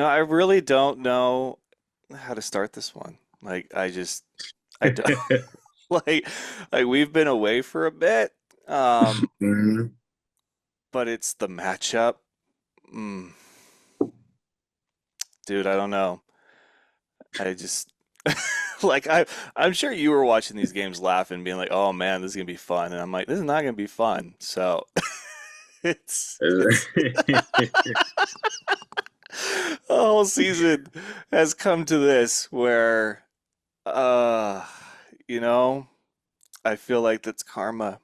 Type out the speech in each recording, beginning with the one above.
I really don't know how to start this one. I don't like, like we've been away for a bit, um, Mhm. but it's the matchup. Mm, dude, I don't know. I just I'm sure you were watching these games laughing, being like, "Oh man, this is gonna be fun," and I'm like, "This is not gonna be fun." So it's the whole season has come to this where, uh, you know, I feel like that's karma.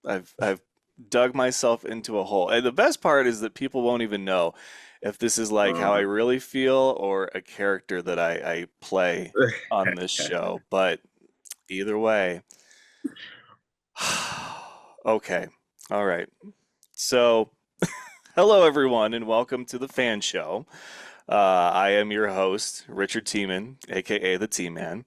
I've dug myself into a hole. And the best part is that people won't even know if this is like how I Uh, really feel or a character that I play on this show. But either way, okay. All right. So, hello everyone and welcome to the Fan Show. I am your host, Richard Tiemann, aka the T-Man.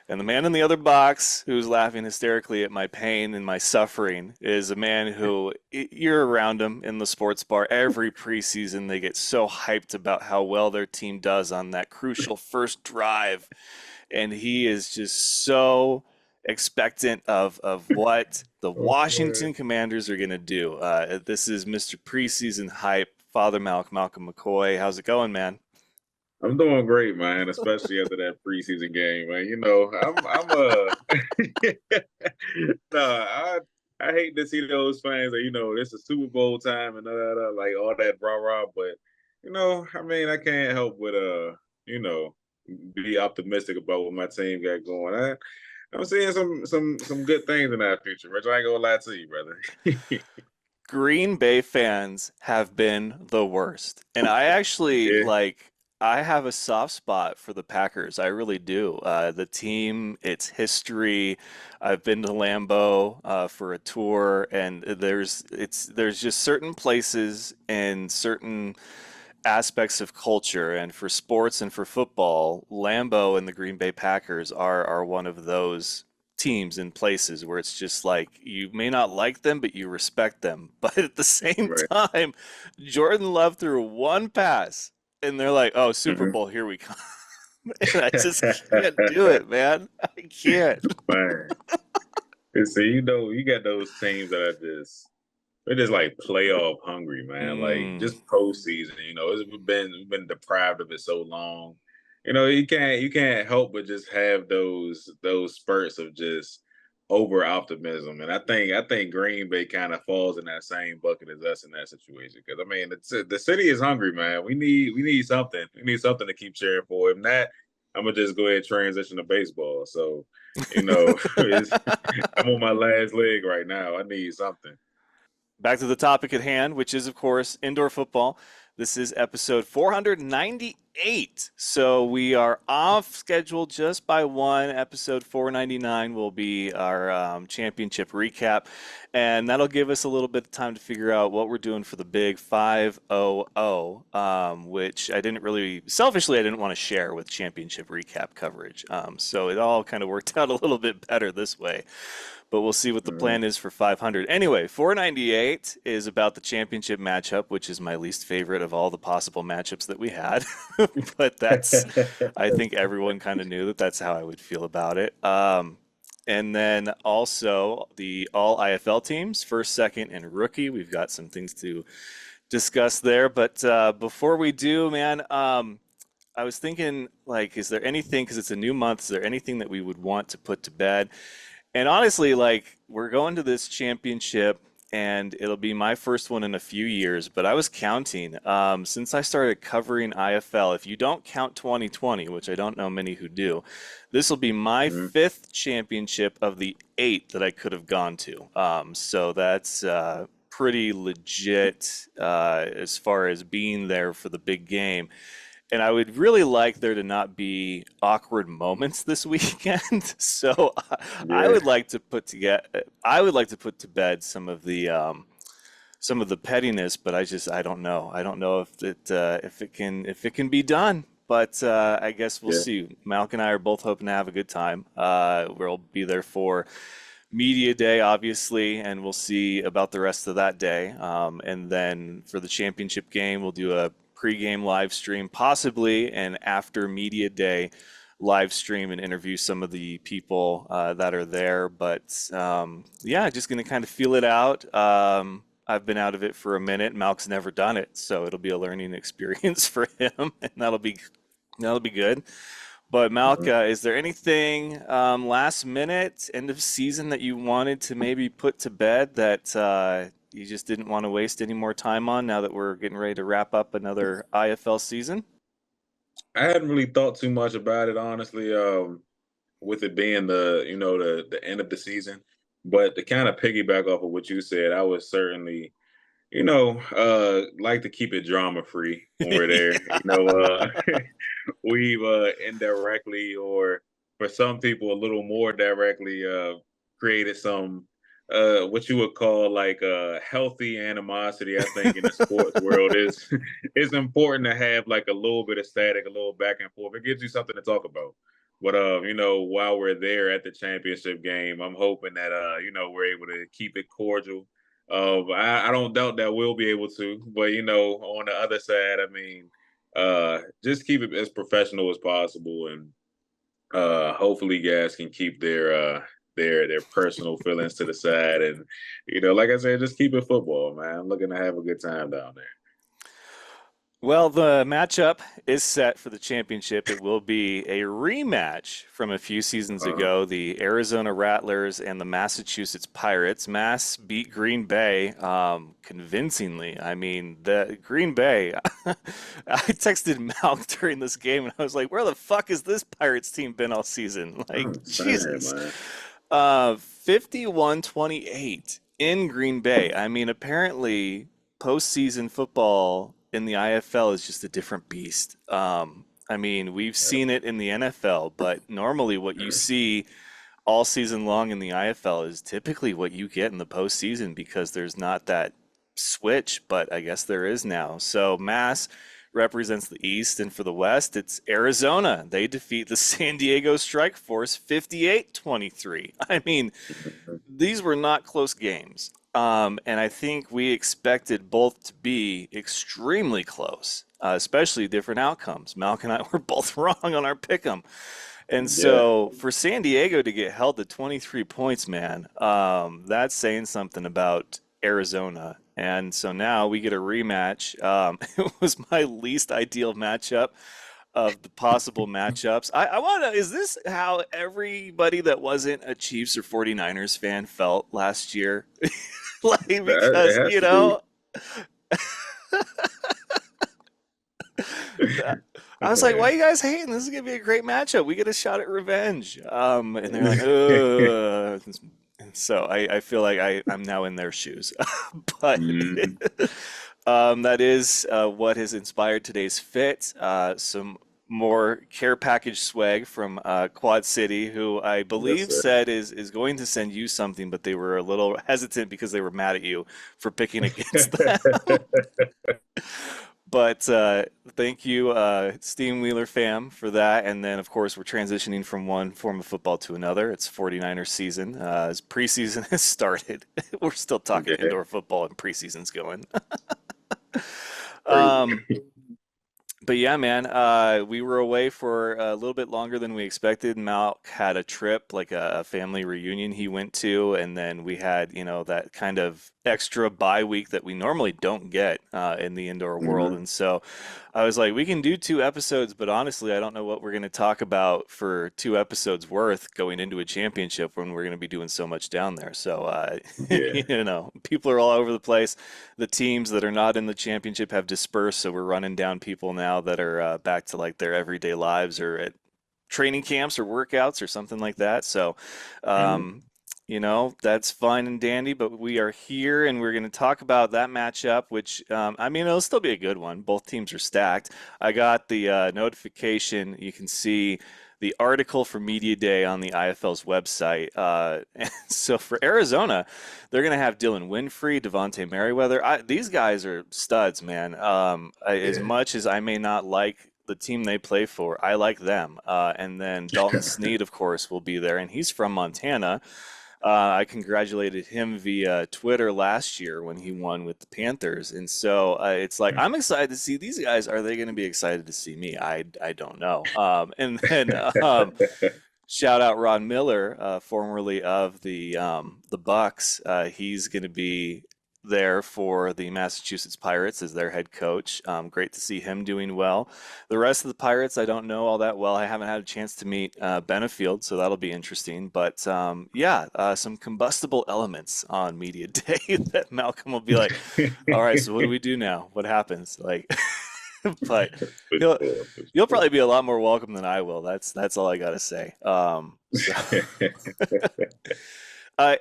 And the man in the other box who's laughing hysterically at my pain and my suffering is a man who you're around him in the sports bar every preseason. They get so hyped about how well their team does on that crucial first drive. And he is just so expectant of what the okay. Washington Commanders are going to do. This is Mr. Preseason Hype, Father Malc, Malcolm McCoy. How's it going, man? I'm doing great, man. Especially after that preseason game, man. I'm no, I hate to see those fans that it's a Super Bowl time and like all that rah rah. But I can't help but you know, be optimistic about what my team got going. I'm seeing some good things in our future, Rich. I ain't gonna lie to you, brother. Green Bay fans have been the worst. And I actually Yeah. I have a soft spot for the Packers. I really do. The team, its history. I've been to Lambeau for a tour, and there's just certain places and certain aspects of culture, and for sports and for football, Lambeau and the Green Bay Packers are one of those teams and places where it's just like you may not like them, but you respect them. But at the same Right. time, Jordan Love threw one pass, and they're like, "Oh, Super Mhm. Bowl, here we come." And I just can't do it, man. I can't. Man. And so you got those teams that are they're just like playoff hungry, man. Like Mm. just postseason. We've been deprived of it so long. You can't help but just have those spurts of just over optimism. And I think Green Bay kind of falls in that same bucket as us in that situation. Because the city is hungry, man. We need something. We need something to keep cheering for. If not, I'm gonna just go ahead and transition to baseball. So, it's I'm on my last leg right now. I need something. Back to the topic at hand, which is, of course, indoor football. This is episode 498. So we are off schedule just by one. Episode 499 will be our championship recap. And that'll give us a little bit of time to figure out what we're doing for the big 500, which selfishly, I didn't want to share with championship recap coverage. So it all kind of worked out a little bit better this way, but we'll see what the Mhm. plan is for 500. Anyway, 498 is about the championship matchup, which is my least favorite of all the possible matchups that we had. But I think everyone kind of knew that that's how I would feel about it. And then also the All IFL teams, first, second, and rookie. We've got some things to discuss there. But before we do, man, I was thinking, like, is there anything, because it's a new month, is there anything that we would want to put to bed? And honestly, like, we're going to this championship, and it'll be my first one in a few years. But I was counting since I started covering IFL. If you don't count 2020, which I don't know many who do, this will be my Mhm. fifth championship of the eight that I could have gone to. So that's pretty legit as far as being there for the big game. And I would really like there to not be awkward moments this weekend. So I Yeah, would like to I would like to put to bed some of the pettiness, but I don't know. I don't know if it can be done. But I guess we'll yeah, see. Malk and I are both hoping to have a good time. We'll be there for media day, obviously, and we'll see about the rest of that day. And then for the championship game, we'll do a pregame live stream, possibly an after media day live stream and interview some of the people that are there. But yeah, just going to kind of feel it out. I've been out of it for a minute. Malc's never done it, so it'll be a learning experience for him, and that'll be good. But Mhm. Malca, is there anything last minute, end of season that you wanted to maybe put to bed that you just didn't want to waste any more time on now that we're getting ready to wrap up another IFL season? I hadn't really thought too much about it, honestly. With it being the end of the season, but to kind of piggyback off of what you said, I would certainly like to keep it drama free when we're there. We've indirectly, or for some people a little more directly, created some what you would call like healthy animosity. I think in the sports world is it's important to have like a little bit of static, a little back and forth. It gives you something to talk about. But while we're there at the championship game, I'm hoping that we're able to keep it cordial. I don't doubt that we'll be able to, but on the other side, I mean, just keep it as professional as possible, and hopefully, guys can keep their personal feelings to the side, and like I said, just keep it football, man. I'm looking to have a good time down there. Well, the matchup is set for the championship. It will be a rematch from a few seasons Uh, ago, the Arizona Rattlers and the Massachusetts Pirates. Mass beat Green Bay convincingly. I mean, the Green Bay, I texted Malc during this game and I was like, where the fuck has this Pirates team been all season? Like, I'm saying, Jesus. man. 51-28 in Green Bay. I mean, apparently postseason football in the IFL is just a different beast. I mean, we've seen it in the NFL, but normally what you see all season long in the IFL is typically what you get in the postseason because there's not that switch, but I guess there is now. So Mass represents the East, and for the West, it's Arizona. They defeat the San Diego Strike Force 58-23. I mean, these were not close games. And I think we expected both to be extremely close, especially different outcomes. Malc and I were both wrong on our pick 'em. And Yeah. so for San Diego to get held to 23 points, man, that's saying something about Arizona. And so now we get a rematch. It was my least ideal matchup of the possible matchups. I want to, is this how everybody that wasn't a Chiefs or 49ers fan felt last year? Like, It because, has to be. that, I was like, why are you guys hating? This is gonna be a great matchup. We get a shot at revenge. And they're like, ugh. And so I feel like I'm now in their shoes. But Mhm. that is what has inspired today's fit. Some more care package swag from Quad City, who I Yes, believe sir. said is going to send you something, but they were a little hesitant because they were mad at you for picking against them. But thank you, Steam Wheeler fam, for that. And then, of course, we're transitioning from one form of football to another. It's 49ers season. As preseason has started, we're still talking Yeah, indoor football and preseason's going. crazy. Um, but yeah, man, we were away for a little bit longer than we expected. Malc had a trip, like a family reunion he went to, and then we had, that kind of extra bye week that we normally don't get in the indoor world. Hmm. And so I was like, we can do 2 episodes, but honestly, I don't know what we're going to talk about for 2 episodes worth going into a championship when we're going to be doing so much down there. So, Yeah. people are all over the place. The teams that are not in the championship have dispersed, so we're running down people now that are back to like their everyday lives or at training camps or workouts or something like that. So, Hmm. um, that's fine and dandy, but we are here and we're going to talk about that matchup, which, I mean, it'll still be a good one. Both teams are stacked. I got the notification. You can see the article for Media Day on the IFL's website. And so for Arizona, they're going to have Dylan Winfrey, Devontae Merriweather. These guys are studs, man. As Yeah. much as I may not like the team they play for, I like them. And then Dalton Sneed, of course, will be there, and he's from Montana. I congratulated him via Twitter last year when he won with the Panthers, and so it's like I'm excited to see these guys. Are they going to be excited to see me? I don't know. And then shout out Ron Miller, formerly of the Bucks. He's going to be there for the Massachusetts Pirates as their head coach. Great to see him doing well. The rest of the Pirates, I don't know all that well. I haven't had a chance to meet Benefield, so that'll be interesting. But yeah, some combustible elements on media day that Malcolm will be like, "All right, so what do we do now? What happens?" Like, but For he'll sure, for you'll sure. probably be a lot more welcome than I will. That's all I gotta say. So,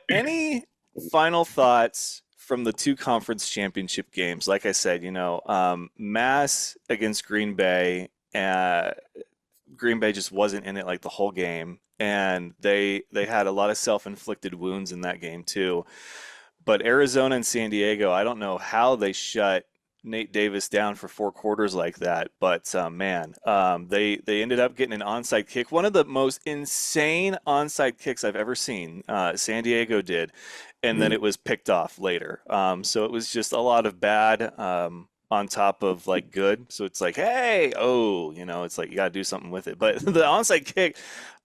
any final thoughts from the two conference championship games? Like I said, Mass against Green Bay. Green Bay just wasn't in it like the whole game, and they had a lot of self-inflicted wounds in that game too. But Arizona and San Diego, I don't know how they shut Nate Davis down for 4 quarters like that, but man, they ended up getting an onside kick, one of the most insane onside kicks I've ever seen. San Diego did, and then it was picked off later. So it was just a lot of bad. On top of like good. So it's like, hey, oh, it's like you got to do something with it. But the onside kick,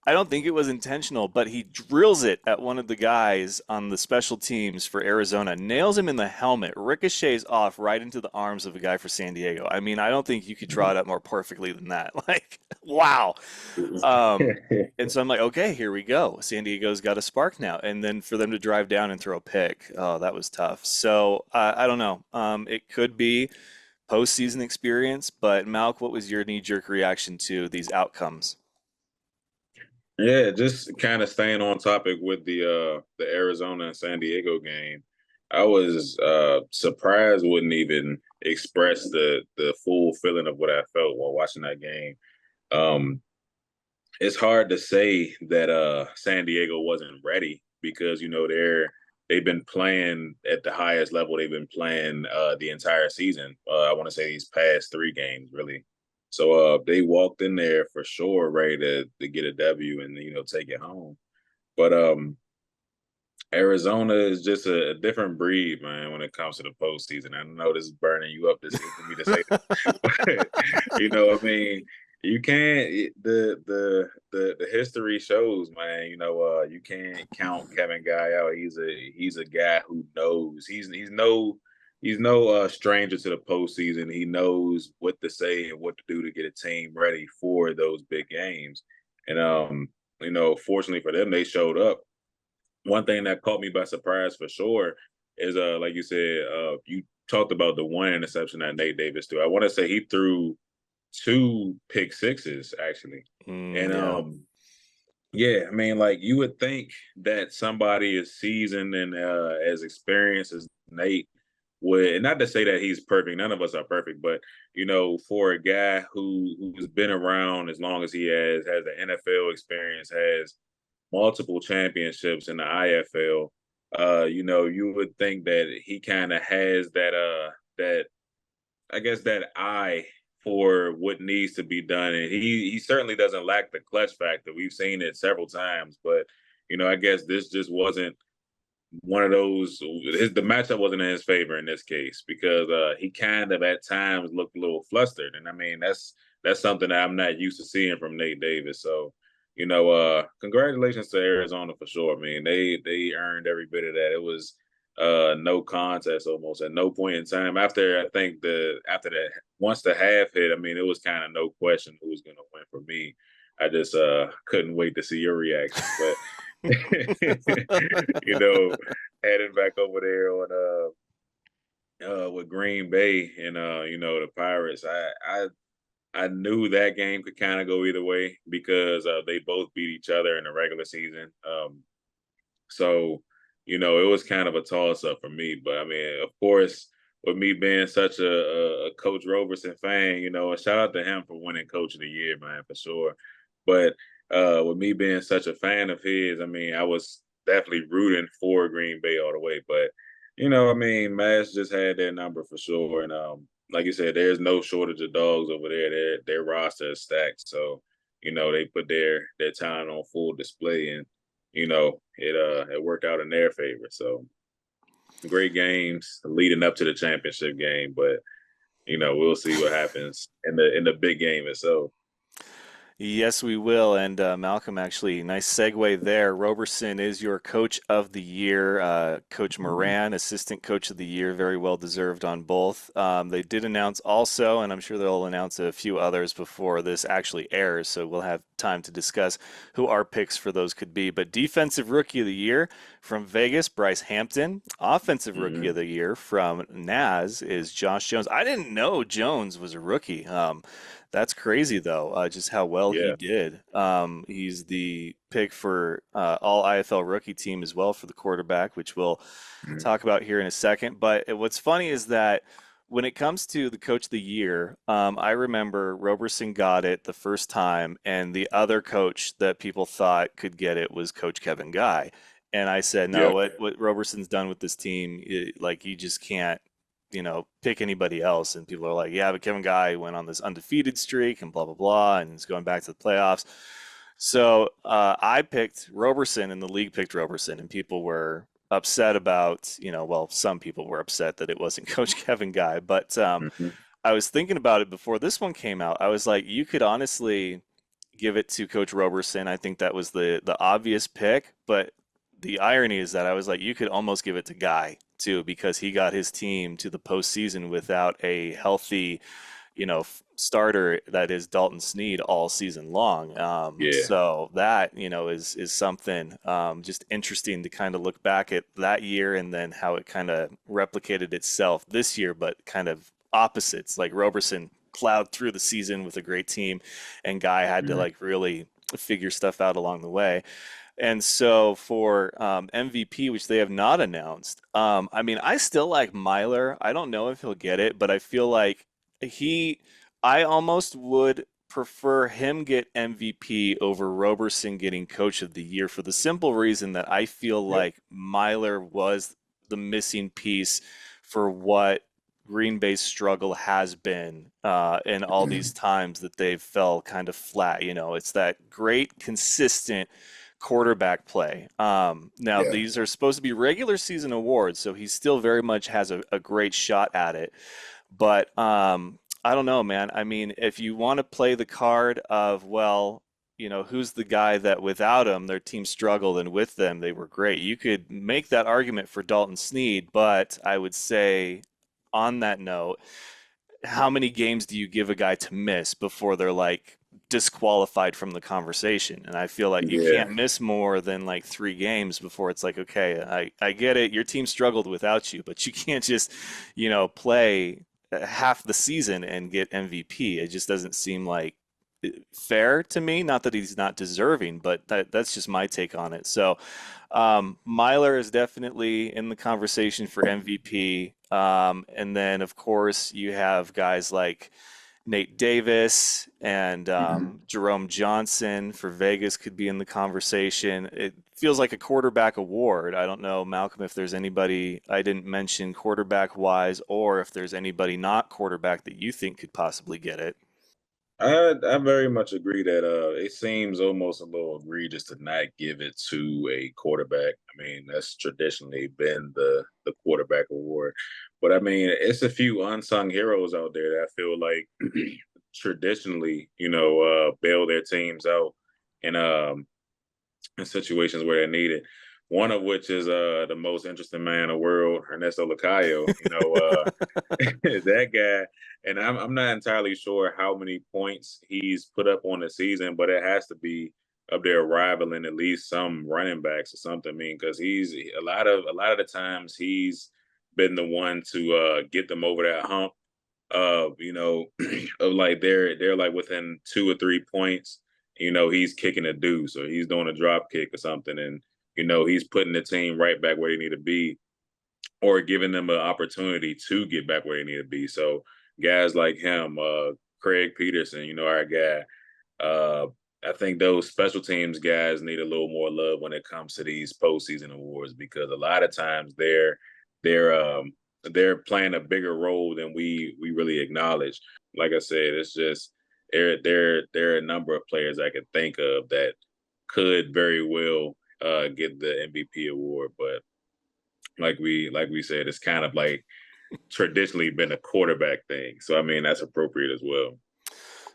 I don't think it was intentional, but he drills it at one of the guys on the special teams for Arizona, nails him in the helmet, ricochets off right into the arms of a guy for San Diego. I mean, I don't think you could draw it up more perfectly than that. Like, wow. And so I'm like, okay, here we go. San Diego's got a spark now. And then for them to drive down and throw a pick, oh, that was tough. So I don't know. It could be postseason experience, but Malk, what was your knee-jerk reaction to these outcomes? Yeah, just kind of staying on topic with the Arizona and San Diego game. I was surprised wouldn't even express the full feeling of what I felt while watching that game. Um, it's hard to say that San Diego wasn't ready because they've been playing at the highest level they've been playing the entire season. I want to say these past 3 games really. So they walked in there for sure ready to get a W and take it home. But Arizona is just a different breed, man, when it comes to the postseason. I know this is burning you up for me to say this, but I mean, you can't. The history shows, man. You can't count Kevin Guy out. He's a guy who knows. He's no stranger to the postseason. He knows what to say and what to do to get a team ready for those big games. And fortunately for them, they showed up. One thing that caught me by surprise for sure is like you said, you talked about the one interception that Nate Davis threw. I want to say he threw 2 pick sixes actually. And Yeah. yeah, I mean, like you would think that somebody as seasoned and as experienced as Nate would, and not to say that he's perfect, none of us are perfect, but for a guy who's been around as long as he has the NFL experience, has multiple championships in the IFL, you would think that he kind of has that I guess that eye for what needs to be done, and he certainly doesn't lack the clutch factor. We've seen it several times, but I guess this just wasn't one of those. The matchup wasn't in his favor in this case because he kind of at times looked a little flustered, and I mean that's something that I'm not used to seeing from Nate Davis. So congratulations to Arizona for sure. I mean they earned every bit of that. It was no contest almost at no point in time after I think the after that once the half hit. I mean it was kind of no question who was going to win for me. I just couldn't wait to see your reaction, but you know, heading back over there on with Green Bay and the Pirates. I knew that game could kind of go either way because they both beat each other in the regular season. So it was kind of a toss up for me. But I mean, of course, with me being such a Coach Roberson fan, a shout out to him for winning Coach of the Year, man, for sure. But with me being such a fan of his, I mean, I was definitely rooting for Green Bay all the way. But I mean, Mass just had their number for sure, and like you said, there's no shortage of dogs over there. Their roster is stacked, so they put their talent on full display, and it worked out in their favor. So great games leading up to the championship game, but we'll see what happens in the big game itself. Yes, we will. And Malcolm, actually, nice segue there. Roberson is your coach of the year. Coach Mhm. Moran, assistant coach of the year, very well deserved on both. They did announce also, and I'm sure they'll announce a few others before this actually airs, so we'll have time to discuss who our picks for those could be. But defensive rookie of the year from Vegas, Bryce Hampton. Offensive rookie of Mhm. the year from Naz is Josh Jones. I didn't know Jones was a rookie. That's crazy though, just how well he Yeah. did. He's the pick for all IFL rookie team as well for the quarterback, which we'll Mhm. talk about here in a second. But what's funny is that when it comes to the coach of the year, I remember Roberson got it the first time, and the other coach that people thought could get it was Coach Kevin Guy. And I said, no, Yeah. what Roberson's done with this team, like you just can't, pick anybody else. And people are like, yeah, but Kevin Guy went on this undefeated streak and blah blah blah, and he's going back to the playoffs. So I picked Roberson, and the league picked Roberson, and people were upset about, well, some people were upset that it wasn't Coach Kevin Guy, but Mhm. I was thinking about it before this one came out. I was like, you could honestly give it to Coach Roberson. I think that was the obvious pick, but the irony is that I was like, you could almost give it to Guy too, because he got his team to the postseason without a healthy, starter that is Dalton Sneed all season long. Yeah. So that, is something just interesting to kind of look back at that year and then how it kind of replicated itself this year, but kind of opposites. Like Roberson plowed through the season with a great team, and Guy had to Mhm. like really figure stuff out along the way. And so for MVP, which they have not announced, I mean, I still like Myler. I don't know if he'll get it, but I feel like he, I almost would prefer him get MVP over Roberson getting Coach of the Year for the simple reason that I feel Yep. like Myler was the missing piece for what Green Bay's struggle has been in all these times that they've fell kind of flat. It's that great, consistent quarterback play. Now, Yeah. these are supposed to be regular season awards, so he still very much has a great shot at it. But I don't know, man. I mean, if you want to play the card of, well, who's the guy that without him, their team struggled and with them, they were great. You could make that argument for Dalton Sneed, but I would say on that note, how many games do you give a guy to miss before they're like disqualified from the conversation? And I feel like you Yeah. can't miss more than like 3 games before it's like, okay, I get it. Your team struggled without you, but you can't just, play half the season and get MVP. It just doesn't seem like fair to me. Not that he's not deserving, but that's just my take on it. So Myler is definitely in the conversation for MVP. And then, of course, you have guys like Nate Davis and Mhm. Jerome Johnson for Vegas could be in the conversation. It feels like a quarterback award. I don't know, Malcolm, if there's anybody I didn't mention quarterback wise, or if there's anybody not quarterback that you think could possibly get it. I very much agree that it seems almost a little egregious to not give it to a quarterback. I mean, that's traditionally been the quarterback award. But I mean, it's a few unsung heroes out there that I feel like traditionally, bail their teams out in in situations where they're needed. One of which is the most interesting man in the world, Ernesto Lacayo. That guy, and I'm not entirely sure how many points he's put up on the season, but it has to be up there rivaling at least some running backs or something. I mean, because he's a lot of the times he's been the one to get them over that hump of of like they're like within 2 or 3 points. He's kicking a deuce or he's doing a drop kick or something, and he's putting the team right back where they need to be or giving them an opportunity to get back where they need to be. So guys like him, Craig Peterson, our guy, uh, I think those special teams guys need a little more love when it comes to these postseason awards because a lot of times they're they're playing a bigger role than we really acknowledge. Like I said, it's just there are a number of players I could think of that could very well get the MVP award. But like we said, it's kind of like traditionally been a quarterback thing. So I mean that's appropriate as well.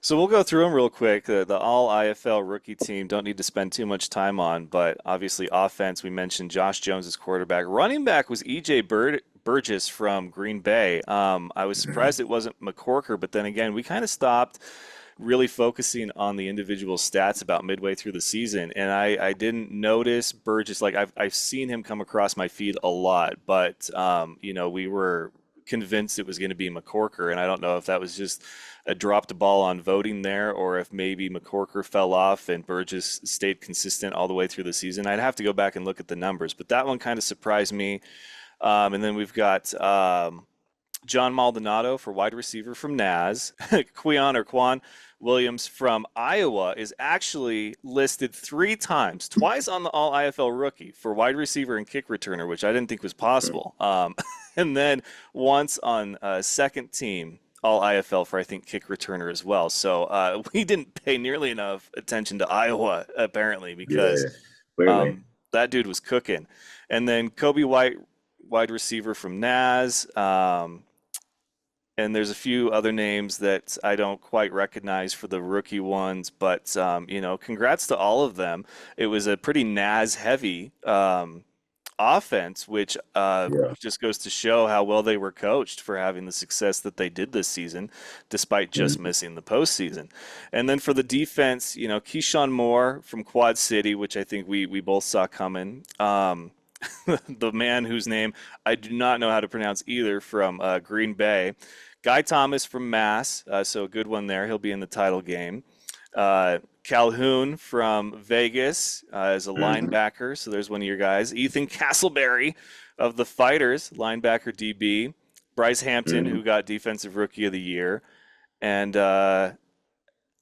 So we'll go through them real quick. The All IFL rookie team don't need to spend too much time on, but obviously offense, we mentioned Josh Jones as quarterback. Running back was EJ Burgess from Green Bay. I was surprised it wasn't McCorker, but then again, we kind of stopped really focusing on the individual stats about midway through the season, and I didn't notice Burgess. Like I've seen him come across my feed a lot, but we were convinced it was going to be McCorker, and I don't know if that was just a dropped ball on voting there, or if maybe McCorker fell off and Burgess stayed consistent all the way through the season. I'd have to go back and look at the numbers, but that one kind of surprised me. And then we've got John Maldonado for wide receiver from Naz. Quan Williams from Iowa is actually listed three times, twice on the All IFL rookie for wide receiver and kick returner, which I didn't think was possible. And then once on second team All IFL for, I think, kick returner as well. So we didn't pay nearly enough attention to Iowa, apparently, because Yeah, clearly. that dude was cooking. And then Kobe White, wide receiver from Naz. And there's a few other names that I don't quite recognize for the rookie ones, but congrats to all of them. It was a pretty Naz heavy offense, which Yeah. just goes to show how well they were coached for having the success that they did this season, despite just Mhm. missing the postseason. And then for the defense, Keyshawn Moore from Quad City, which I think we both saw coming. The man whose name I do not know how to pronounce either from Green Bay. Guy Thomas from Mass, so a good one there. He'll be in the title game. Calhoun from Vegas as a Mhm. linebacker, so there's one of your guys. Ethan Castleberry of the Fighters, linebacker DB. Bryce Hampton, Mhm. who got Defensive Rookie of the Year. And I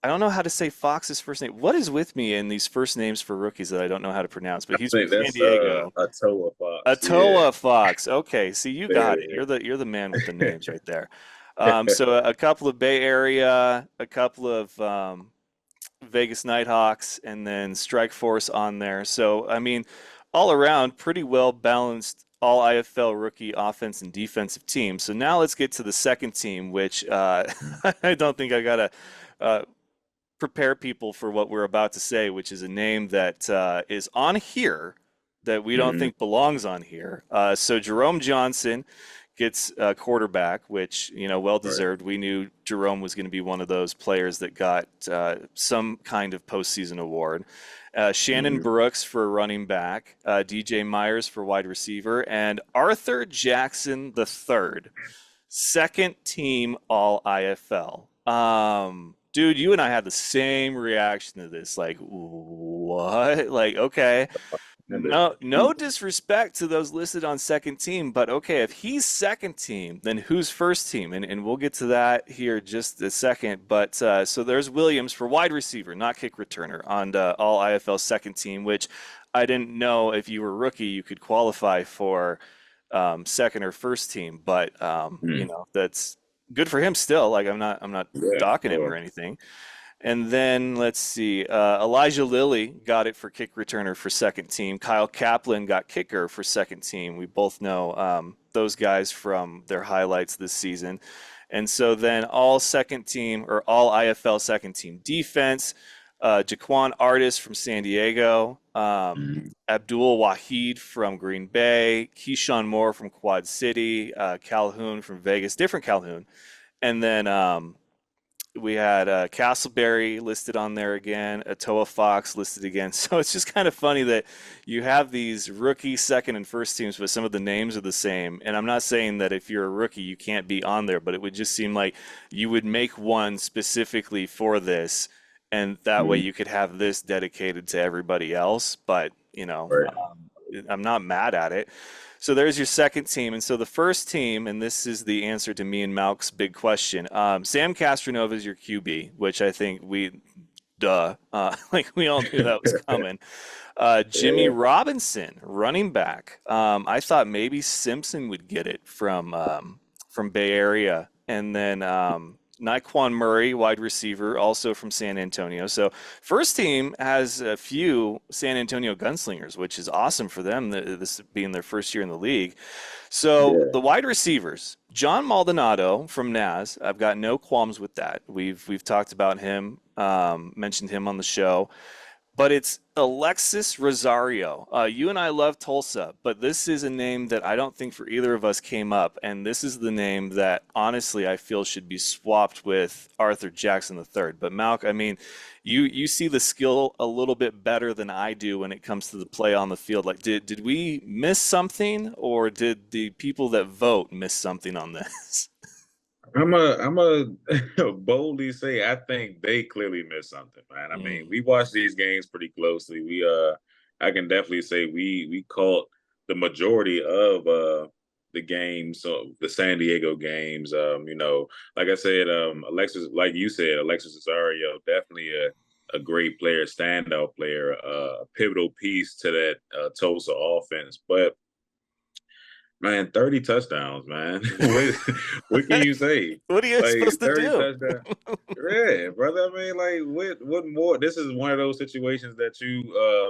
don't know how to say Fox's first name. What is with me in these first names for rookies that I don't know how to pronounce? But I he's from think San that's Diego. a Toa Fox. Yeah. Atoa Fox. Okay, see, you got it. Yeah. You're the man with the names right there. So a couple of Bay Area, a couple of Vegas Nighthawks, and then Strike Force on there. So I mean, all around, pretty well balanced. All IFL rookie offense and defensive team. So now let's get to the second team, which I don't think I gotta uh, prepare people for what we're about to say, which is a name that is on here that we don't Mhm. think belongs on here. So Jerome Johnson gets quarterback, which well Right. deserved. We knew Jerome was going to be one of those players that got some kind of postseason award. Shannon Mhm. Brooks for running back, DJ Myers for wide receiver, and Arthur Jackson III, second team All IFL. Dude, you and I had the same reaction to this. Like, what? Like, okay. No disrespect to those listed on second team, but okay, if he's second team, then who's first team? And we'll get to that here just a second. But so there's Williams for wide receiver, not kick returner, on the All IFL second team, which I didn't know if you were rookie, you could qualify for second or first team. But Mhm. that's good for him still. Like I'm not Yeah. docking him or Well, anything. And then let's see, Elijah Lilly got it for kick returner for second team. Kyle Kaplan got kicker for second team. We both know those guys from their highlights this season. And so then all second team or all IFL second team defense, Jaquan Artis from San Diego, mhm. Abdul Wahid from Green Bay, Keyshawn Moore from Quad City, Calhoun from Vegas, different Calhoun. And then we had Castleberry listed on there again, Atoa Fox listed again. So it's just kind of funny that you have these rookie, second, and first teams, but some of the names are the same. And I'm not saying that if you're a rookie, you can't be on there, but it would just seem like you would make one specifically for this, and that way Mhm. you could have this dedicated to everybody else. But, Right. I'm not mad at it. So there's your second team. And so the first team, and this is the answer to me and Malc's big question. Sam Castronova is your QB, which I think like we all knew that was coming. Jimmy Yeah. Robinson, running back. I thought maybe Simpson would get it from Bay Area. And then Naquan Murray, wide receiver, also from San Antonio. So first team has a few San Antonio Gunslingers, which is awesome for them, this being their first year in the league. So Yeah. the wide receivers, John Maldonado from Naz, I've got no qualms with that. We've talked about him, mentioned him on the show. But it's Alexis Rosario. You and I love Tulsa, but this is a name that I don't think for either of us came up. And this is the name that honestly I feel should be swapped with Arthur Jackson III. But Malc, I mean, you see the skill a little bit better than I do when it comes to the play on the field. Like, did we miss something, or did the people that vote miss something on this? I'm a boldly say I think they clearly missed something, man. I mean, Mm, we watched these games pretty closely. I can definitely say we caught the majority of the games, so the San Diego games. Like I said, Alexis, like you said, Alexis Rosario, definitely a great player, standout player, a pivotal piece to that Tulsa offense. But man, 30 touchdowns, man. What can you say? what are you Like supposed to 30 do? touchdowns. Yeah, brother. I mean, like what more? This is one of those situations that you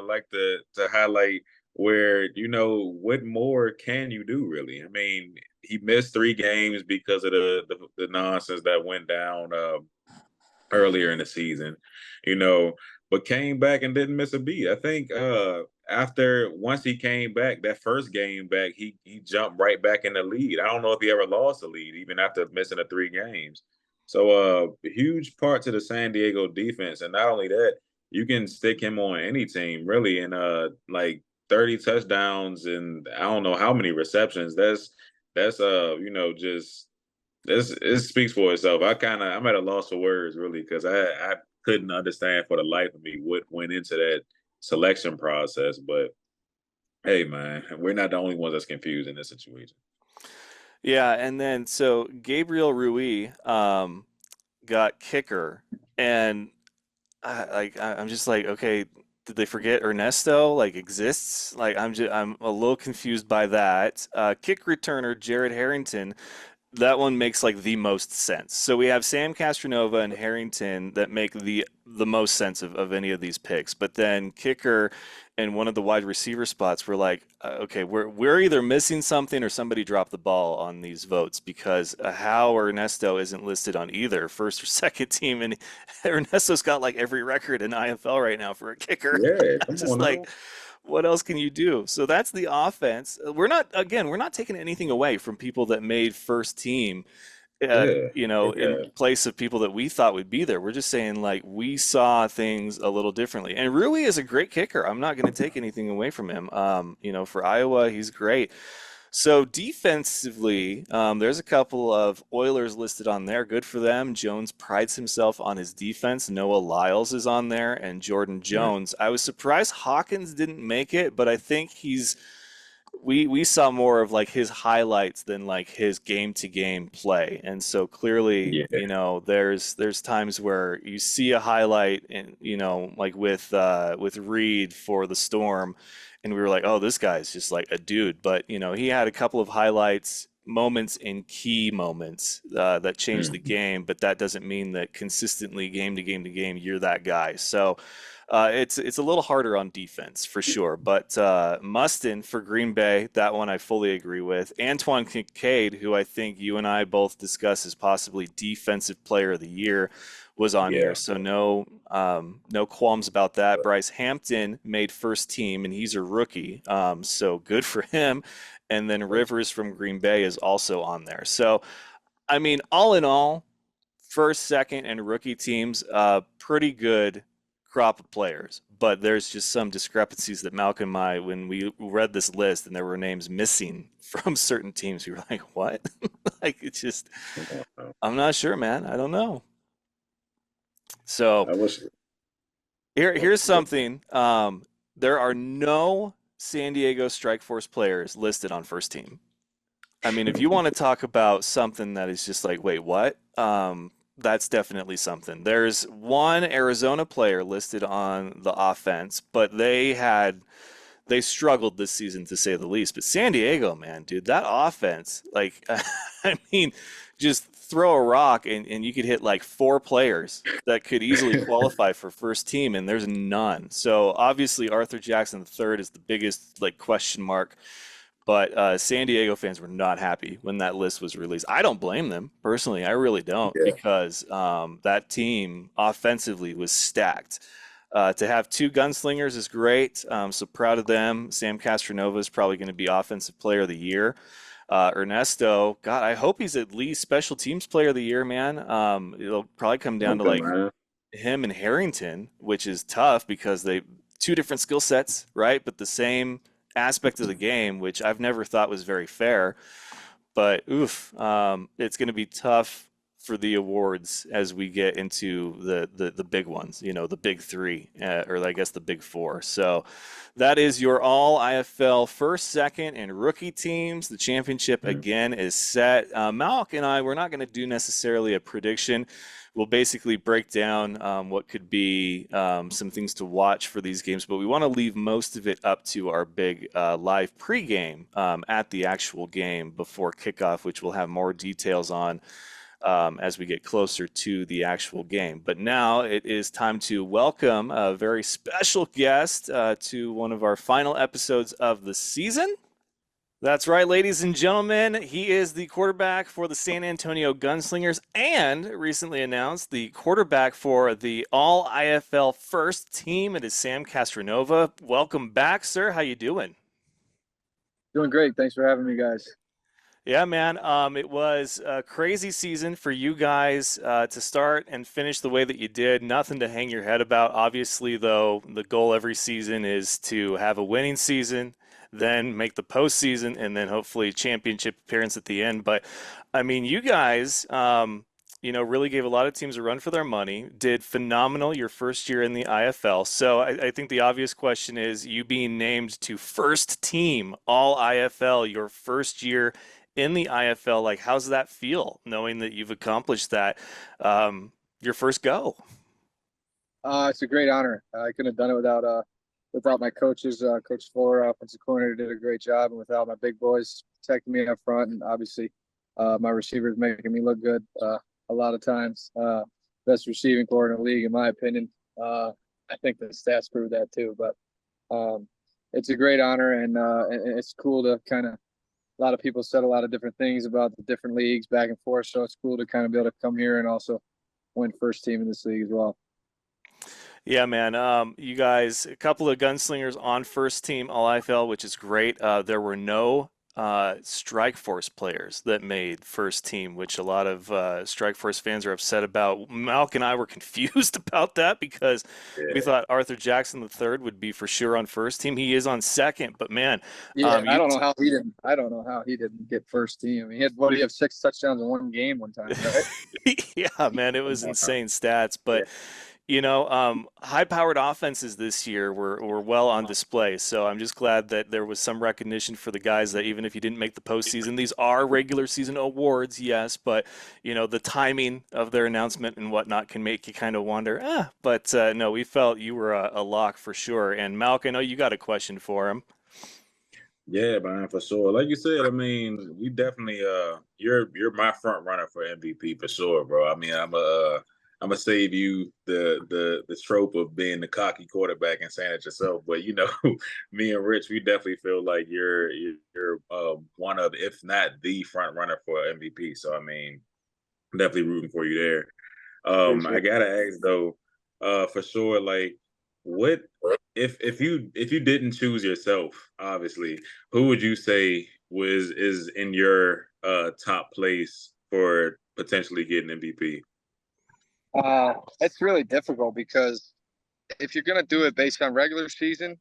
like to highlight where what more can you do really? I mean, he missed 3 games because of the nonsense that went down earlier in the season, you know, but came back and didn't miss a beat. I think after once he came back, that first game back, he jumped right back in the lead. I don't know if he ever lost the lead, even after missing the 3 games. So huge part to the San Diego defense. And not only that, you can stick him on any team, really, and like 30 touchdowns and I don't know how many receptions. That's just this it speaks for itself. I'm at a loss for words really because I couldn't understand for the life of me what went into that selection process. But hey, man, we're not the only ones that's confused in this situation. Yeah, and then so Gabriel Rui got kicker, and I'm just like, okay, did they forget Ernesto like exists? Like I'm a little confused by that. Kick returner Jared Harrington, that one makes like the most sense. So we have Sam Castronova and Harrington that make the most sense of any of these picks. But then kicker and one of the wide receiver spots, we're like, okay, we're either missing something or somebody dropped the ball on these votes because how Ernesto isn't listed on either first or second team, and Ernesto's got like every record in IFL right now for a kicker. Yeah, I'm come just on like, now. what else can you do? So that's the offense. We're not taking anything away from people that made first team, Yeah, in yeah. place of people that we thought would be there. We're just saying like we saw things a little differently. And Rui is a great kicker. I'm not going to take anything away from him. For Iowa, he's great. So defensively, there's a couple of Oilers listed on there. Good for them. Jones prides himself on his defense. Noah Lyles is on there, and Jordan Mm, Jones. I was surprised Hawkins didn't make it, but I think he's we saw more of like his highlights than like his game to game play. And so clearly, yeah. there's times where you see a highlight and like with Reed for the Storm, and we were like, oh, this guy's just like a dude. But he had a couple of highlights moments in key moments that changed the Mm, game, but that doesn't mean that consistently game to game to game you're that guy. So it's a little harder on defense for sure, but Mustin for Green Bay, that one I fully agree with. Antoine Kincaid, who I think you and I both discuss as possibly Defensive Player of the Year, was on here, yeah. so no qualms about that. Bryce Hampton made first team, and he's a rookie, so good for him. And then Rivers from Green Bay is also on there. So I mean, all in all, first, second, and rookie teams, pretty good crop of players. But there's just some discrepancies that Malcolm and I, when we read this list and there were names missing from certain teams, we were like, what? Like, it's just, Come on now. I'm not sure, man. I don't know. So I wish. here's something. There are no San Diego Strike Force players listed on first team. I mean, if you want to talk about something that is just like, wait, what? That's definitely something. There's one Arizona player listed on the offense, but they struggled this season to say the least. But San Diego, man, dude, that offense, like, I mean, just throw a rock and you could hit like four players that could easily qualify for first team, and there's none. So obviously Arthur Jackson III is the biggest like question mark. But San Diego fans were not happy when that list was released. I don't blame them personally. I really don't, Yeah. because that team offensively was stacked. To have two gunslingers is great. So proud of them. Sam Castronova is probably going to be Offensive Player of the Year. Ernesto, God, I hope he's at least Special Teams Player of the Year, man. It'll probably come down to Okay, like man. him and Harrington, which is tough because they two different skill sets, right? But the same aspect of the game, which I've never thought was very fair. But oof, it's going to be tough for the awards as we get into the big ones, the big three, or I guess the big four. So that is your all IFL first, second, and rookie teams. The championship again is set. Malc and I, we're not going to do necessarily a prediction. We'll basically break down what could be some things to watch for these games, but we want to leave most of it up to our big live pregame at the actual game before kickoff, which we'll have more details on as we get closer to the actual game. But now it is time to welcome a very special guest to one of our final episodes of the season. That's right, ladies and gentlemen. He is the quarterback for the San Antonio Gunslingers and recently announced the quarterback for the All IFL first team. It is Sam Castronova. Welcome back, sir. How you doing? Doing great. Thanks for having me, guys. Yeah, man. It was a crazy season for you guys to start and finish the way that you did. Nothing to hang your head about. Obviously, though, the goal every season is to have a winning season, then make the postseason, and then hopefully championship appearance at the end. But I mean, you guys, really gave a lot of teams a run for their money. Did phenomenal your first year in the IFL. So I think the obvious question is you being named to first team All IFL your first year in the IFL. Like, how's that feel knowing that you've accomplished that your first go? It's a great honor. I couldn't have done it without my coaches. Coach Fuller, offensive coordinator, did a great job, and without my big boys protecting me up front, and obviously my receivers making me look good a lot of times. Best receiving core in the league, in my opinion. I think the stats prove that too. But it's a great honor, and it's cool to kind of. A lot of people said a lot of different things about the different leagues back and forth, so it's cool to kind of be able to come here and also win first team in this league as well. Yeah, man. You guys, a couple of gunslingers on first team All IFL, which is great. There were no Strike Force players that made first team, which a lot of Strike Force fans are upset about. Malc and I were confused about that because we Yeah. thought Arthur Jackson III would be for sure on first team. He is on second, but man, Yeah, I you don't know how he didn't. I don't know how he didn't get first team. I mean, he have 6 touchdowns in one game one time, right? yeah, man, it was insane stats, but high-powered offenses this year were well on display. So I'm just glad that there was some recognition for the guys that even if you didn't make the postseason, these are regular season awards, yes, but the timing of their announcement and whatnot can make you kind of wonder. But no, we felt you were a lock for sure. And Malc, I know you got a question for him. Yeah, man, for sure. Like you said, I mean, we definitely you're my front runner for MVP for sure, bro. I mean, I'm gonna save you the trope of being the cocky quarterback and saying it yourself. But me and Rich, we definitely feel like you're one of, if not the front runner for MVP. So I mean, definitely rooting for you there. I Appreciate it. gotta ask though, for sure, like what if you didn't choose yourself, obviously, who would you say is in your top place for potentially getting MVP? It's really difficult because if you're gonna do it based on regular season,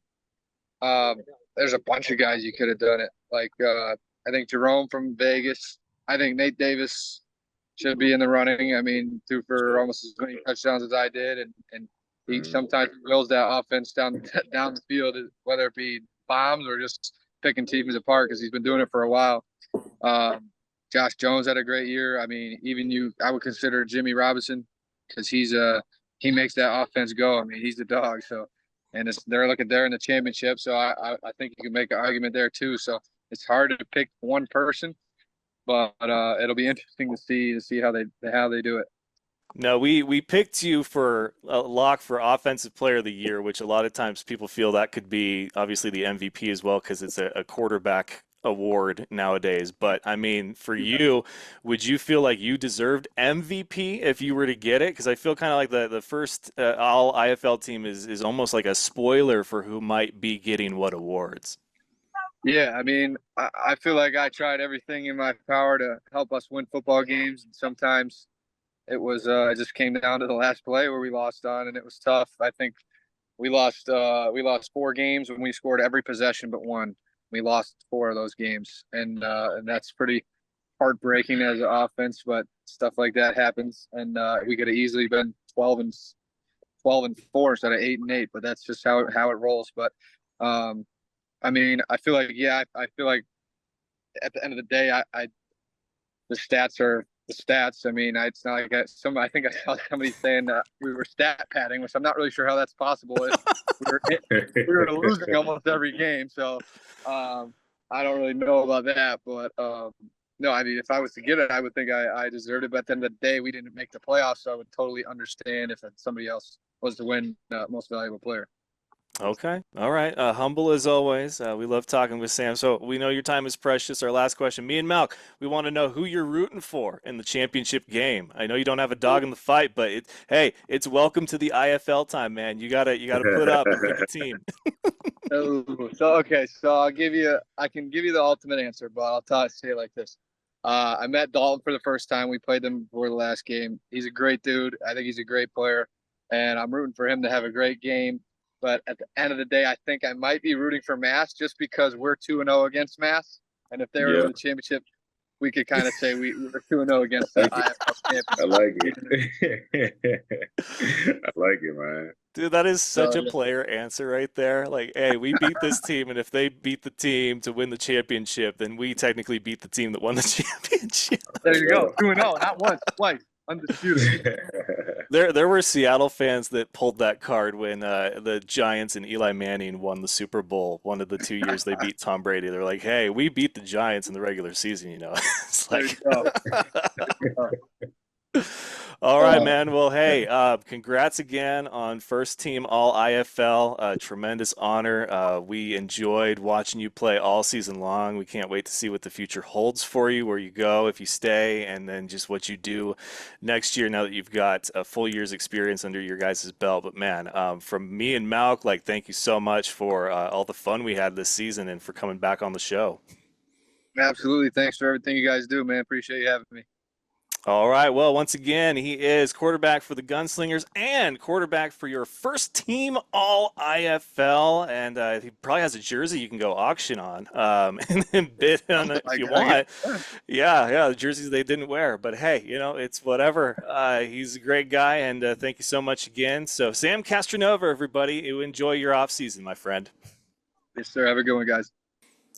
um, there's a bunch of guys you could have done it. Like I think Jerome from Vegas. I think Nate Davis should be in the running. I mean, threw for almost as many touchdowns as I did, and he Mm, sometimes wills that offense down down the field, whether it be bombs or just picking teams apart because he's been doing it for a while. Um, Josh Jones had a great year. I mean, I would consider Jimmy Robinson because he makes that offense go. I mean, he's the dog. So and they're in the championship. So I think you can make an argument there too. So it's hard to pick one person, but it'll be interesting to see how they do it. No, we picked you for a lock for Offensive Player of the Year, which a lot of times people feel that could be obviously the MVP as well because it's a quarterback award nowadays. But I mean, for you, would you feel like you deserved MVP if you were to get it? Because I feel kind of like the first All IFL team is almost like a spoiler for who might be getting what awards. Yeah, I mean, I feel like I tried everything in my power to help us win football games, and sometimes it just came down to the last play where we lost on, and it was tough. I think we lost 4 games when we scored every possession but one. We lost 4 of those games, and that's pretty heartbreaking as an offense. But stuff like that happens, and we could have easily been 12-4 instead of 8-8. But that's just how it rolls. But I mean, I feel like I feel like at the end of the day, I the stats are the stats. I mean, it's not like I think I saw somebody saying that we were stat padding, which I'm not really sure how that's possible. If we were losing almost every game, so I don't really know about that. But no, I mean, if I was to get it, I would think I deserved it. But at the end of the day, we didn't make the playoffs, so I would totally understand if somebody else was to win Most Valuable Player. Okay. All right. Humble as always. We love talking with Sam. So we know your time is precious. Our last question, me and Malc, we want to know who you're rooting for in the championship game. I know you don't have a dog in the fight, but hey, it's welcome to the IFL time, man. You gotta put up and pick a team. So I can give you the ultimate answer, but say it like this. I met Dalton for the first time. We played them before the last game. He's a great dude. I think he's a great player, and I'm rooting for him to have a great game. But at the end of the day, I think I might be rooting for Mass just because we're 2-0 against Mass. And if they were in the championship, we could kind of say we were 2-0 against the IFL champion. I like it. I like it, man. Dude, that is such a player answer right there. Like, hey, we beat this team, and if they beat the team to win the championship, then we technically beat the team that won the championship. There you go. 2-0, not once, twice. Undisputed. There were Seattle fans that pulled that card when the Giants and Eli Manning won the Super Bowl one of the 2 years they beat Tom Brady. They're like, hey, we beat the Giants in the regular season, you know. It's like all right, man. Well, hey, congrats again on first team All IFL. Tremendous honor. We enjoyed watching you play all season long. We can't wait to see what the future holds for you, where you go, if you stay, and then just what you do next year now that you've got a full year's experience under your guys' belt. But man, from me and Malc, like, thank you so much for all the fun we had this season and for coming back on the show. Absolutely. Thanks for everything you guys do, man. Appreciate you having me. All right. Well, once again, he is quarterback for the Gunslingers and quarterback for your first team All IFL. And he probably has a jersey you can go auction on and then bid on it if you want. Yeah, the jerseys they didn't wear. But hey, you know, it's whatever. He's a great guy, and thank you so much again. So, Sam Castronova, everybody, you enjoy your off season, my friend. Yes, sir. Have a good one, guys.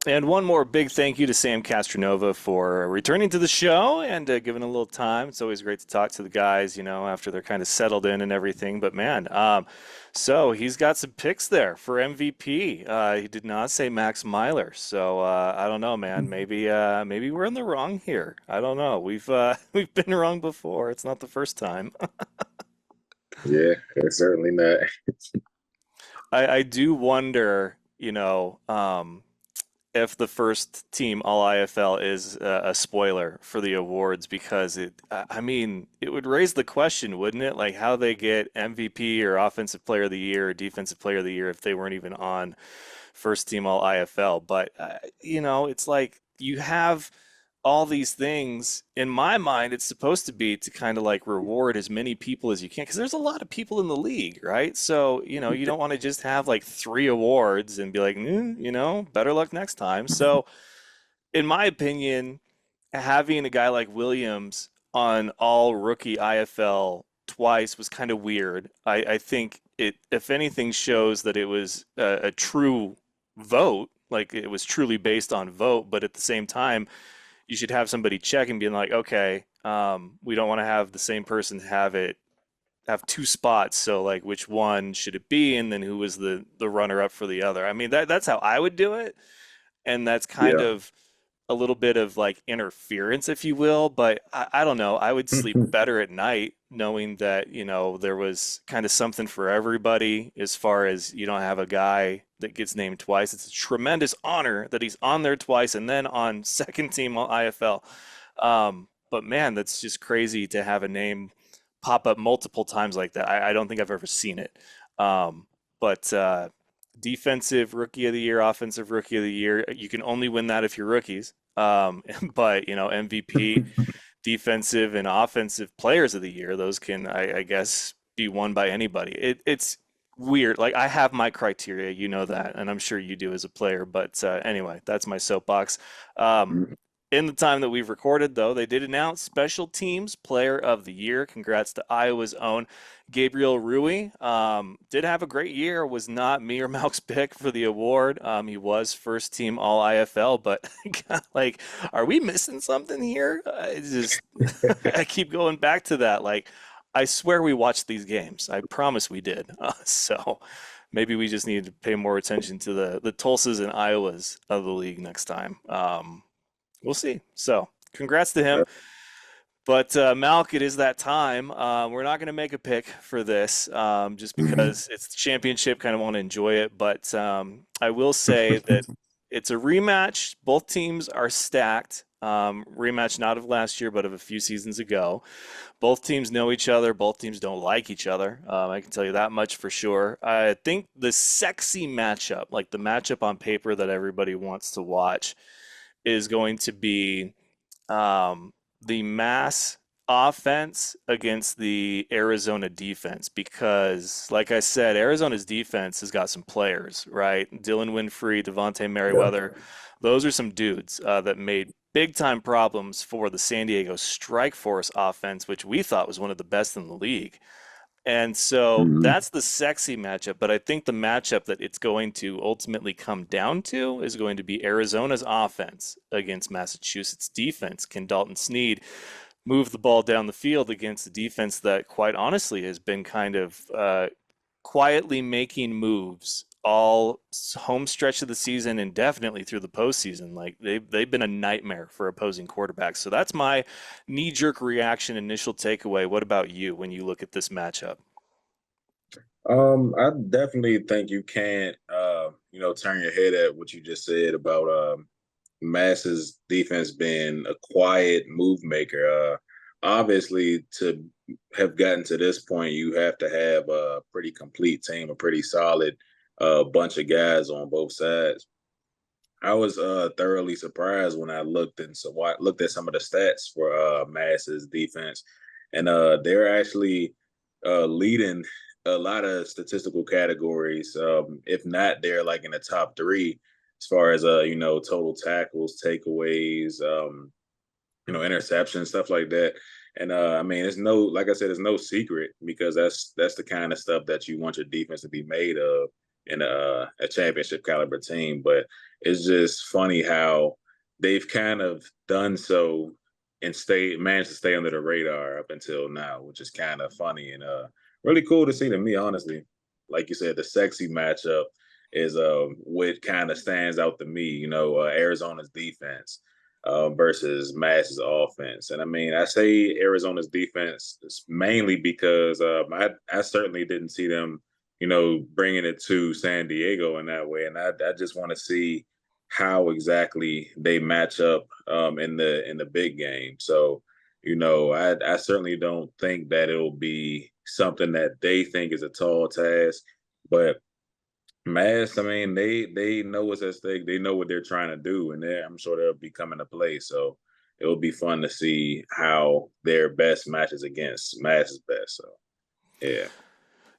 And one more big thank you to Sam Castronova for returning to the show and giving a little time. It's always great to talk to the guys, you know, after they're kind of settled in and everything. But man, so he's got some picks there for MVP. He did not say Max Myler, so I don't know, man. Maybe we're in the wrong here. I don't know. We've been wrong before. It's not the first time. Yeah, it's certainly not. I do wonder, you know. If the first team All IFL is a spoiler for the awards, because I mean, it would raise the question, wouldn't it? Like how they get MVP or Offensive Player of the Year or Defensive Player of the Year if they weren't even on first team All IFL. But, you know, it's like you have all these things. In my mind, it's supposed to be to kind of like reward as many people as you can, because there's a lot of people in the league, right? So, you know, you don't want to just have like 3 awards and be like, you know, better luck next time. So, in my opinion, having a guy like Williams on all rookie IFL twice was kind of weird. I think it, if anything, shows that it was a true vote, like it was truly based on vote, but at the same time, you should have somebody check and being like, okay, we don't want to have the same person have it have two spots. So like, which one should it be, and then who was the runner up for the other? I mean, that's how I would do it, and that's kind Yeah. of a little bit of like interference, if you will. But I don't know. I would sleep better at night knowing that, there was kind of something for everybody as far as you don't have a guy that gets named twice. It's a tremendous honor that he's on there twice and then on second team all IFL. But man, that's just crazy to have a name pop up multiple times like that. I don't think I've ever seen it. But defensive rookie of the year, offensive rookie of the year, you can only win that if you're rookies. But MVP, defensive and offensive players of the year, those can, I guess, be won by anybody. It's weird. Like I have my criteria, you know that, and I'm sure you do as a player. But anyway, that's my soapbox. Um, in the time that we've recorded, though, they did announce Special Teams Player of the Year. Congrats to Iowa's own Gabriel Rui. Did have a great year. Was not me or Malc's pick for the award. He was first team All IFL, but like, are we missing something here? It's just I keep going back to that. Like, I swear we watched these games. I promise we did. So maybe we just need to pay more attention to the Tulsas and Iowas of the league next time. We'll see. So, congrats to him. But Malc, it is that time. We're not going to make a pick for this, just because it's the championship. Kind of want to enjoy it. But I will say that it's a rematch. Both teams are stacked. Rematch not of last year, but of a few seasons ago. Both teams know each other. Both teams don't like each other. I can tell you that much for sure. I think the sexy matchup, like the matchup on paper that everybody wants to watch, is going to be the Mass offense against the Arizona defense. Because, like I said, Arizona's defense has got some players, right? Dylan Winfrey, Devontae Merriweather. Those are some dudes that made big time problems for the San Diego Strike Force offense, which we thought was one of the best in the league. And so that's the sexy matchup. But I think the matchup that it's going to ultimately come down to is going to be Arizona's offense against Massachusetts defense. Can Dalton Sneed move the ball down the field against a defense that, quite honestly, has been kind of quietly making moves all home stretch of the season and definitely through the postseason? Like they've been a nightmare for opposing quarterbacks. So that's my knee-jerk reaction, initial takeaway. What about you when you look at this matchup? I definitely think you can't, turn your head at what you just said about Mass's defense being a quiet move maker. Obviously, to have gotten to this point, you have to have a pretty complete team, a pretty solid bunch of guys on both sides. I was thoroughly surprised when I looked at some of the stats for Mass's defense, and they're actually leading a lot of statistical categories. If not, they're like in the top three as far as total tackles, takeaways, interceptions, stuff like that. And I mean, it's no, like I said, it's no secret because that's the kind of stuff that you want your defense to be made of in a championship caliber team. But it's just funny how they've kind of done so and managed to stay under the radar up until now, which is kind of funny and really cool to see to me, honestly. Like you said, the sexy matchup is what kind of stands out to me, Arizona's defense versus Mass's offense. And I mean, I say Arizona's defense mainly because I certainly didn't see them, bringing it to San Diego in that way. And I just want to see how exactly they match up in the big game. So, I certainly don't think that it'll be something that they think is a tall task, but Mass, I mean, they know what's at stake. They know what they're trying to do, and I'm sure they'll be coming to play. So it'll be fun to see how their best matches against Mass's best. So yeah,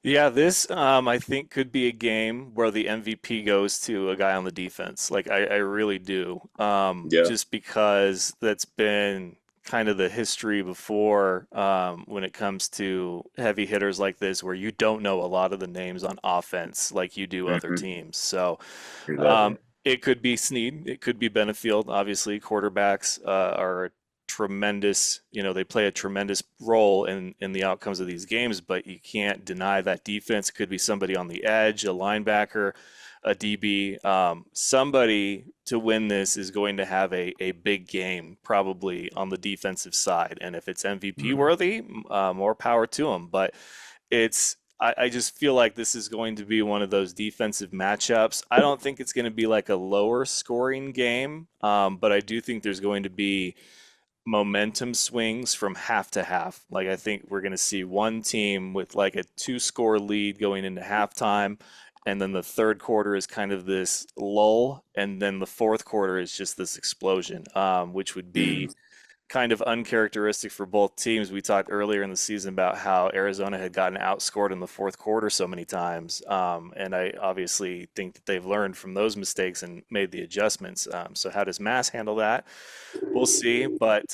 Yeah, this I think could be a game where the MVP goes to a guy on the defense. Like I really do. yeah, Just because that's been kind of the history before when it comes to heavy hitters like this, where you don't know a lot of the names on offense like you do other hmm teams. So exactly. it could be Snead, it could be Benefield. Obviously, quarterbacks are tremendous, they play a tremendous role in the outcomes of these games, but you can't deny that defense. It could be somebody on the edge, a linebacker, a DB. Somebody to win this is going to have a big game, probably on the defensive side. And if it's MVP Mhm. worthy, more power to them. But I just feel like this is going to be one of those defensive matchups. I don't think it's going to be like a lower scoring game, but I do think there's going to be momentum swings from half to half. Like I think we're going to see one team with like a two-score lead going into halftime, and then the third quarter is kind of this lull, and then the fourth quarter is just this explosion, which would be kind of uncharacteristic for both teams. We talked earlier in the season about how Arizona had gotten outscored in the fourth quarter so many times. And I obviously think that they've learned from those mistakes and made the adjustments. So how does Mass handle that? We'll see, but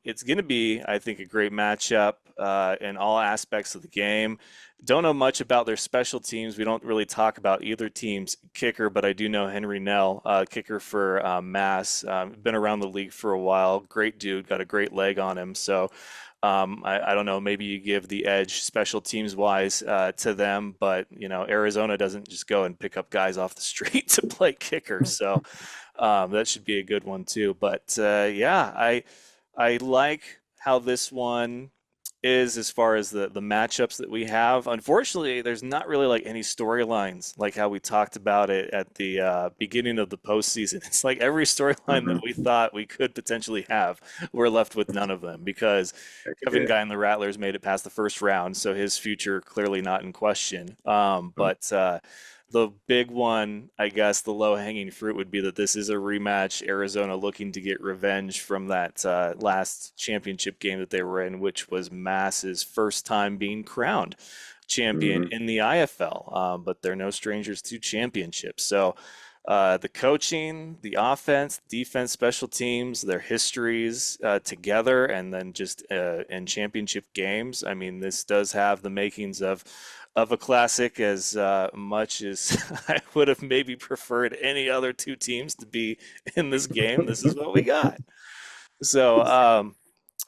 it's going to be, I think, a great matchup in all aspects of the game. Don't know much about their special teams. We don't really talk about either team's kicker, but I do know Henry Nell, kicker for Mass. Been around the league for a while. Great dude, got a great leg on him. So I don't know, maybe you give the edge special teams wise to them, but Arizona doesn't just go and pick up guys off the street to play kicker. So that should be a good one too. But yeah, I like how this one is as far as the matchups that we have. Unfortunately, there's not really like any storylines like how we talked about it at the beginning of the postseason. It's like every storyline that Mhm. we thought we could potentially have, we're left with none of them because Kevin Yeah. Guy and the Rattlers made it past the first round, so his future clearly not in question. But the big one, I guess, the low-hanging fruit would be that this is a rematch. Arizona looking to get revenge from that last championship game that they were in, which was Mass's first time being crowned champion Mhm. in the IFL. But they're no strangers to championships. So the coaching, the offense, defense, special teams, their histories together, and then just in championship games. I mean, this does have the makings of a classic as much as I would have maybe preferred any other two teams to be in this game. This is what we got. So,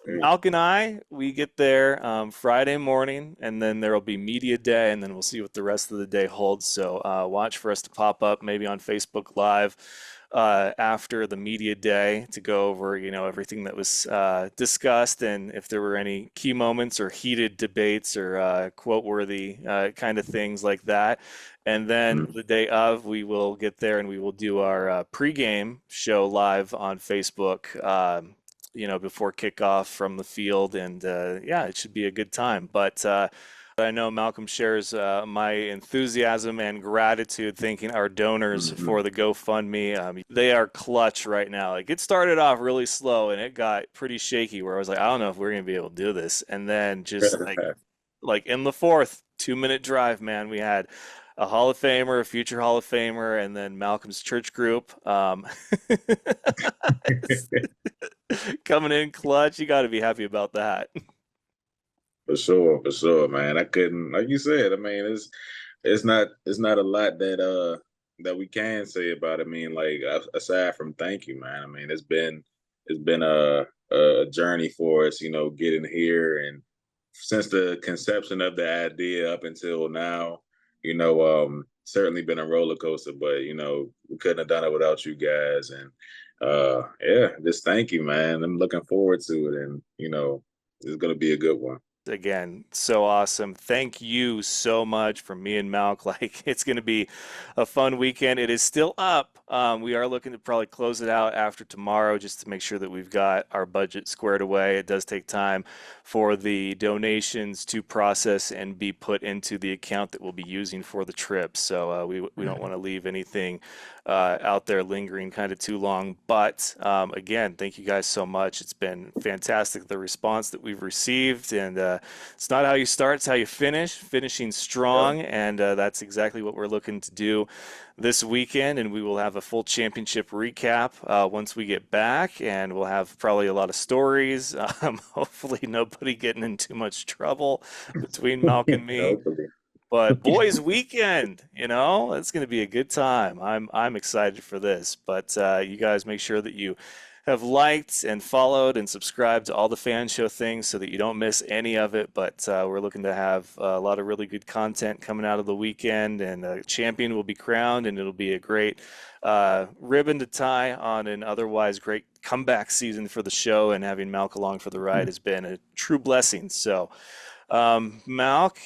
Malc and we get there Friday morning, and then there will be media day, and then we'll see what the rest of the day holds. So, watch for us to pop up maybe on Facebook Live after the media day to go over, everything that was discussed, and if there were any key moments or heated debates or quote-worthy kind of things like that. And then Mhm. the day of, we will get there and we will do our pregame show live on Facebook. Before kickoff from the field, and yeah, it should be a good time. But I know Malcolm shares my enthusiasm and gratitude, thanking our donors Mhm. for the GoFundMe. They are clutch right now. Like it started off really slow, and it got pretty shaky. Where I was like, I don't know if we're gonna be able to do this. And then just like in the fourth 2-minute drive, man, we had a Hall of Famer, a future Hall of Famer, and then Malcolm's church group. Coming in clutch, you got to be happy about that. For sure, man. I couldn't, like you said. I mean, it's not a lot that we can say about it. I mean, like aside from thank you, man. I mean, it's been a journey for us, getting here, and since the conception of the idea up until now, certainly been a roller coaster. But we couldn't have done it without you guys, and yeah, just thank you, man. I'm looking forward to it, and it's gonna be a good one. Again, so awesome. Thank you so much from me and Malc. Like, it's going to be a fun weekend. It is still up. We are looking to probably close it out after tomorrow just to make sure that we've got our budget squared away. It does take time for the donations to process and be put into the account that we'll be using for the trip. So we don't want to leave anything out there lingering kind of too long. But again, thank you guys so much. It's been fantastic, the response that we've received. And it's not how you start, it's how you finish, finishing Yeah. strong. And that's exactly what we're looking to do this weekend. And we will have a full championship recap once we get back. And we'll have probably a lot of stories. Hopefully, nobody getting in too much trouble between Malk and me. Hopefully. But boys' weekend, it's going to be a good time. I'm excited for this. But you guys make sure that you have liked and followed and subscribed to all the Fan Show things so that you don't miss any of it. But we're looking to have a lot of really good content coming out of the weekend, and a champion will be crowned, and it'll be a great ribbon to tie on an otherwise great comeback season for the show. And having Malc along for the ride has been a true blessing. So, Malc,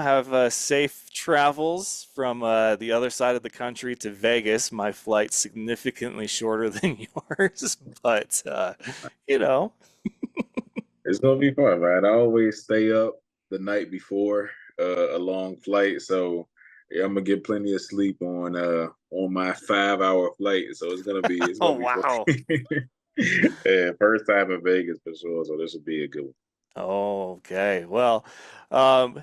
have safe travels from the other side of the country to Vegas. My flight's significantly shorter than yours, but you know. It's gonna be fun, man. I always stay up the night before a long flight, so yeah, I'm gonna get plenty of sleep on my 5 hour flight. So it's Oh, gonna be wow. fun. Yeah, first time in Vegas for sure. So this will be a good one. Oh, okay. Well,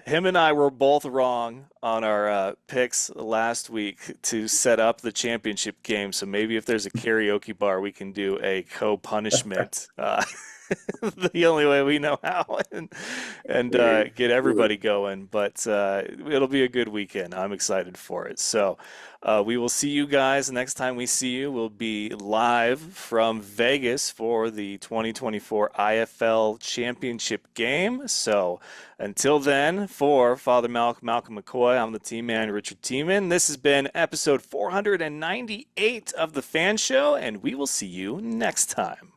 him and I were both wrong on our picks last week to set up the championship game. So maybe if there's a karaoke bar, we can do a co-punishment. The only way we know how, and Yeah, get good. everybody going. But it'll be a good weekend. I'm excited for it. So we will see you guys next time we see you. We'll be live from Vegas for the 2024 IFL Championship game. So until then, for Father Malcolm McCoy, I'm the team man, Richard Teeman. This has been episode 498 of The Fan Show, and we will see you next time.